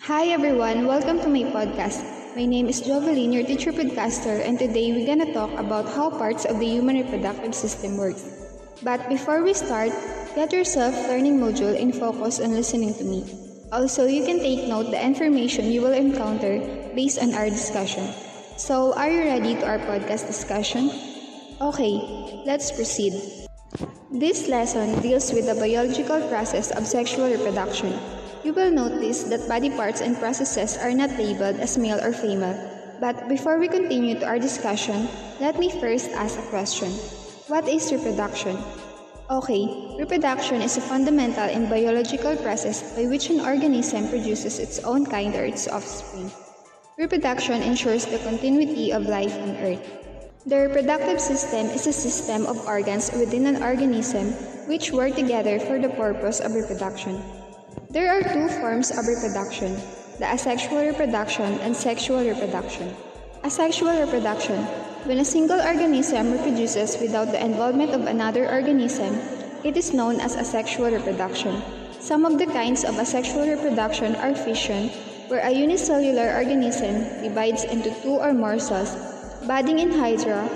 Hi everyone, welcome to my podcast. My name is Jovelyn, your teacher podcaster, and today we're gonna talk about how parts of the human reproductive system works. But before we start, get yourself learning module and focus on listening to me. Also, you can take note the information you will encounter based on our discussion. So, are you ready to our podcast discussion? Okay, let's proceed. This lesson deals with the biological process of sexual reproduction. You will notice that body parts and processes are not labeled as male or female. But before we continue to our discussion, let me first ask a question. What is reproduction? Okay, reproduction is a fundamental and biological process by which an organism produces its own kind or its offspring. Reproduction ensures the continuity of life on Earth. The reproductive system is a system of organs within an organism which work together for the purpose of reproduction. There are two forms of reproduction, the asexual reproduction and sexual reproduction. Asexual reproduction, when a single organism reproduces without the involvement of another organism, it is known as asexual reproduction. Some of the kinds of asexual reproduction are fission, where a unicellular organism divides into two or more cells, budding in hydra,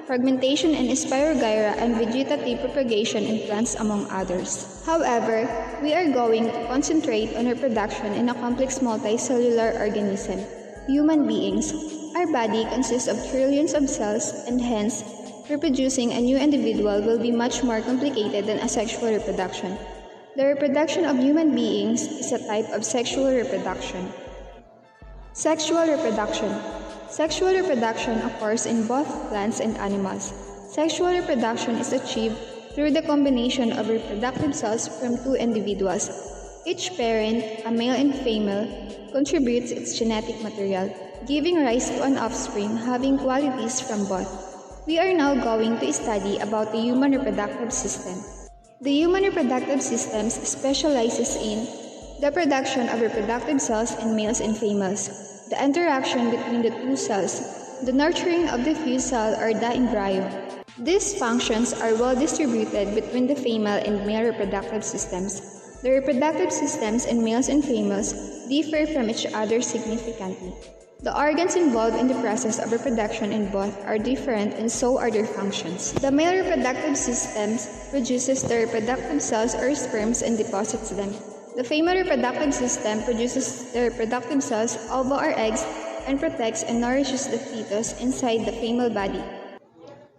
fragmentation in spirogyra, and vegetative propagation in plants, among others. However, we are going to concentrate on reproduction in a complex multicellular organism, human beings. Our body consists of trillions of cells, and hence, reproducing a new individual will be much more complicated than asexual reproduction. The reproduction of human beings is a type of sexual reproduction. Sexual reproduction. Sexual reproduction occurs in both plants and animals. Sexual reproduction is achieved through the combination of reproductive cells from two individuals. Each parent, a male and female, contributes its genetic material, giving rise to an offspring having qualities from both. We are now going to study about the human reproductive system. The human reproductive system specializes in the production of reproductive cells in males and females, the interaction between the two cells, the nurturing of the fused cell or the embryo. These functions are well distributed between the female and male reproductive systems. The reproductive systems in males and females differ from each other significantly. The organs involved in the process of reproduction in both are different, and so are their functions. The male reproductive system produces the reproductive cells or sperms and deposits them. The female reproductive system produces the reproductive cells, ova or eggs, and protects and nourishes the fetus inside the female body.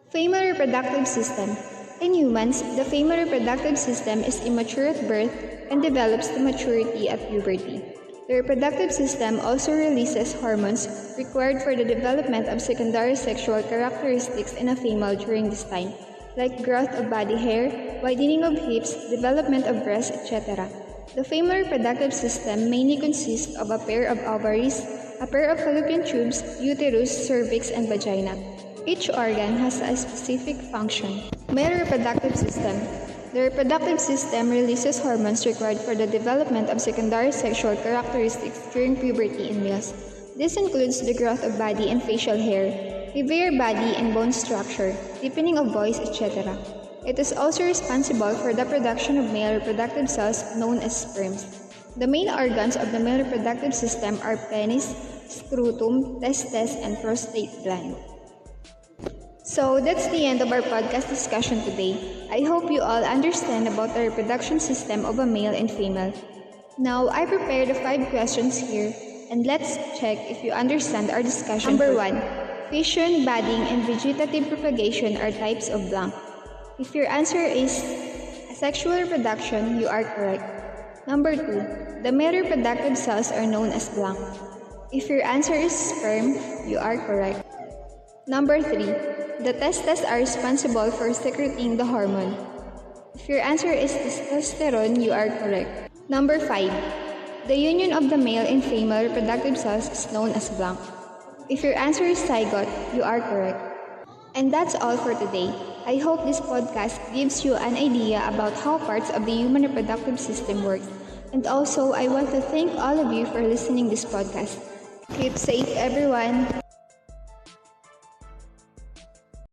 Female reproductive system. In humans, the female reproductive system is immature at birth and develops to maturity at puberty. The reproductive system also releases hormones required for the development of secondary sexual characteristics in a female during this time, like growth of body hair, widening of hips, development of breasts, etc. The female reproductive system mainly consists of a pair of ovaries, a pair of fallopian tubes, uterus, cervix, and vagina. Each organ has a specific function. Male reproductive system. The reproductive system releases hormones required for the development of secondary sexual characteristics during puberty in males. This includes the growth of body and facial hair, heavier body and bone structure, deepening of voice, etc. It is also responsible for the production of male reproductive cells known as sperms. The main organs of the male reproductive system are penis, scrotum, testes, and prostate gland. So that's the end of our podcast discussion today. I hope you all understand about the reproduction system of a male and female. Now, I prepared 5 questions here, and let's check if you understand our discussion. Number 1. Fission, budding, and vegetative propagation are types of blank. If your answer is asexual reproduction, you are correct. Number 2. The male reproductive cells are known as blank. If your answer is sperm, you are correct. Number 3. The testes are responsible for secreting the hormone. If your answer is testosterone, you are correct. Number 5. The union of the male and female reproductive cells is known as blank. If your answer is zygote, you are correct. And that's all for today. I hope this podcast gives you an idea about how parts of the human reproductive system work. And also, I want to thank all of you for listening to this podcast. Keep safe, everyone.